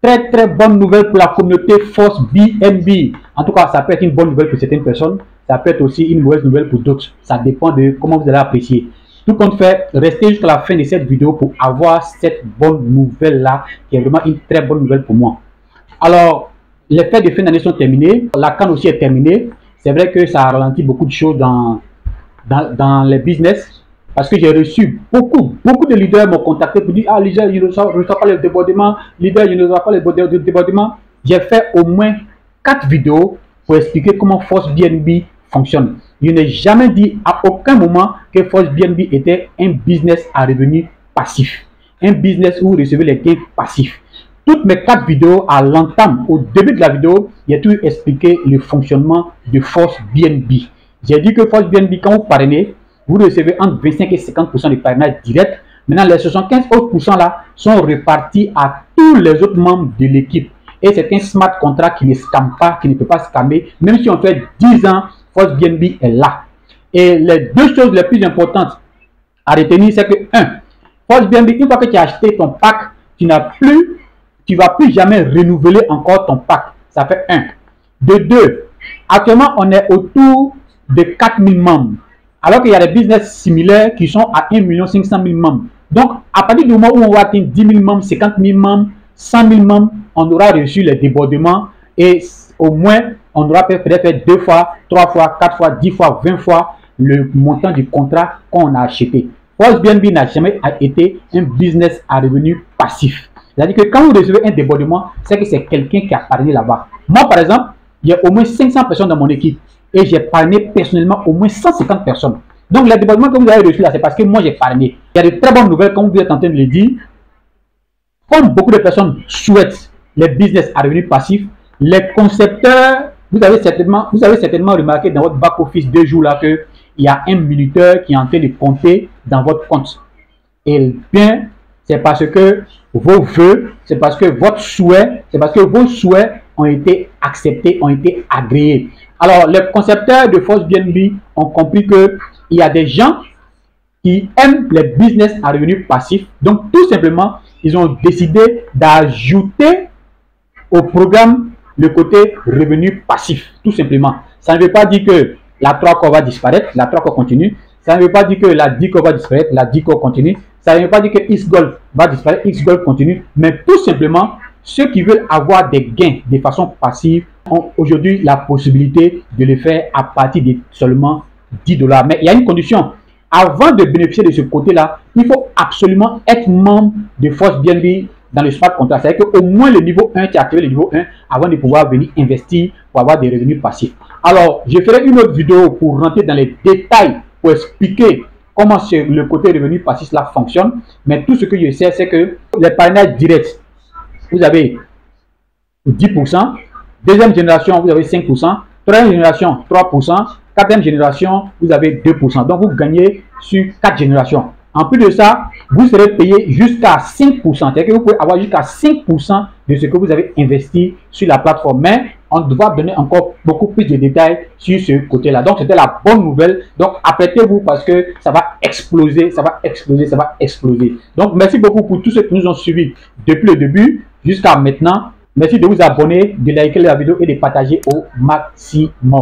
très bonne nouvelle pour la communauté Force BNB. En tout cas, ça peut être une bonne nouvelle pour certaines personnes. Ça peut être aussi une mauvaise nouvelle pour d'autres. Ça dépend de comment vous allez apprécier. Tout compte fait, restez jusqu'à la fin de cette vidéo pour avoir cette bonne nouvelle-là, qui est vraiment une très bonne nouvelle pour moi. Alors, les fêtes de fin d'année sont terminées. La CAN aussi est terminée. C'est vrai que ça a ralenti beaucoup de choses dans les business. Parce que j'ai reçu beaucoup de leaders m'ont contacté pour dire « Ah, leader, je ne reçois pas le débordement. Leader, je ne reçois pas le débordement. » J'ai fait au moins 4 vidéos pour expliquer comment Force BNB fonctionne. Je n'ai jamais dit à aucun moment que Force BNB était un business à revenu passif. Un business où vous recevez les gains passifs. Toutes mes 4 vidéos à l'entame, au début de la vidéo, j'ai tout expliqué le fonctionnement de Force BNB. J'ai dit que Force BNB, quand vous parrainez, vous recevez entre 25 et 50% de parrainage direct. Maintenant, les 75 autres % là sont répartis à tous les autres membres de l'équipe. Et c'est un smart contract qui ne scamme pas, qui ne peut pas scammer. Même si on fait 10 ans, Force BNB est là. Et les deux choses les plus importantes à retenir, c'est que 1. Force BNB, une fois que tu as acheté ton pack, tu ne vas plus jamais renouveler encore ton pack. Ça fait 1. De 2. Actuellement, on est autour de 4000 membres. Alors qu'il y a des business similaires qui sont à 1 500 000 membres. Donc, à partir du moment où on va atteindre 10 000 membres, 50 000 membres, 100 000 membres, on aura reçu les débordements et au moins, on aura peut-être fait 2 fois, 3 fois, 4 fois, 10 fois, 20 fois le montant du contrat qu'on a acheté. Force BNB n'a jamais été un business à revenu passif. C'est-à-dire que quand vous recevez un débordement, c'est que c'est quelqu'un qui a parrainé là-bas. Moi, par exemple, il y a au moins 500 personnes dans mon équipe. Et j'ai parrainé personnellement au moins 150 personnes. Donc, les débordements que vous avez reçus là, c'est parce que moi, j'ai parrainé. Il y a de très bonnes nouvelles, comme vous êtes en train de le dire. Comme beaucoup de personnes souhaitent les business à revenus passifs, les concepteurs, vous avez certainement remarqué dans votre back-office 2 jours là qu'il y a un minuteur qui est en train de compter dans votre compte. Et bien, c'est parce que vos vœux, c'est parce que votre souhait, c'est parce que vos souhaits ont été acceptés, ont été agréés. Alors, les concepteurs de Force BNB ont compris qu'il y a des gens qui aiment les business à revenus passifs. Donc, tout simplement, ils ont décidé d'ajouter au programme le côté revenu passif. Tout simplement. Ça ne veut pas dire que la 3 corps va disparaître, la 3 corps continue. Ça ne veut pas dire que la 10 corps va disparaître, la 10 corps continue. Ça ne veut pas dire que X-Gold va disparaître, X-Gold continue. Mais tout simplement, ceux qui veulent avoir des gains de façon passive ont aujourd'hui la possibilité de le faire à partir de seulement 10 $. Mais il y a une condition. Avant de bénéficier de ce côté-là, il faut absolument être membre de Force BNB dans le smart contract. C'est-à-dire qu'au moins le niveau 1, tu as activé le niveau 1 avant de pouvoir venir investir pour avoir des revenus passifs. Alors, je ferai une autre vidéo pour rentrer dans les détails, pour expliquer comment le côté revenu passif là fonctionne. Mais tout ce que je sais, c'est que les parrainages directs, vous avez 10%, deuxième génération, vous avez 5%, troisième génération, 3%, quatrième génération, vous avez 2%. Donc, vous gagnez sur 4 générations. En plus de ça, vous serez payé jusqu'à 5%. C'est-à-dire que vous pouvez avoir jusqu'à 5% de ce que vous avez investi sur la plateforme. Mais on doit donner encore beaucoup plus de détails sur ce côté-là. Donc, c'était la bonne nouvelle. Donc, apprêtez-vous parce que ça va exploser, ça va exploser, ça va exploser. Donc, merci beaucoup pour tous ceux qui nous ont suivis depuis le début jusqu'à maintenant. Merci de vous abonner, de liker la vidéo et de partager au maximum.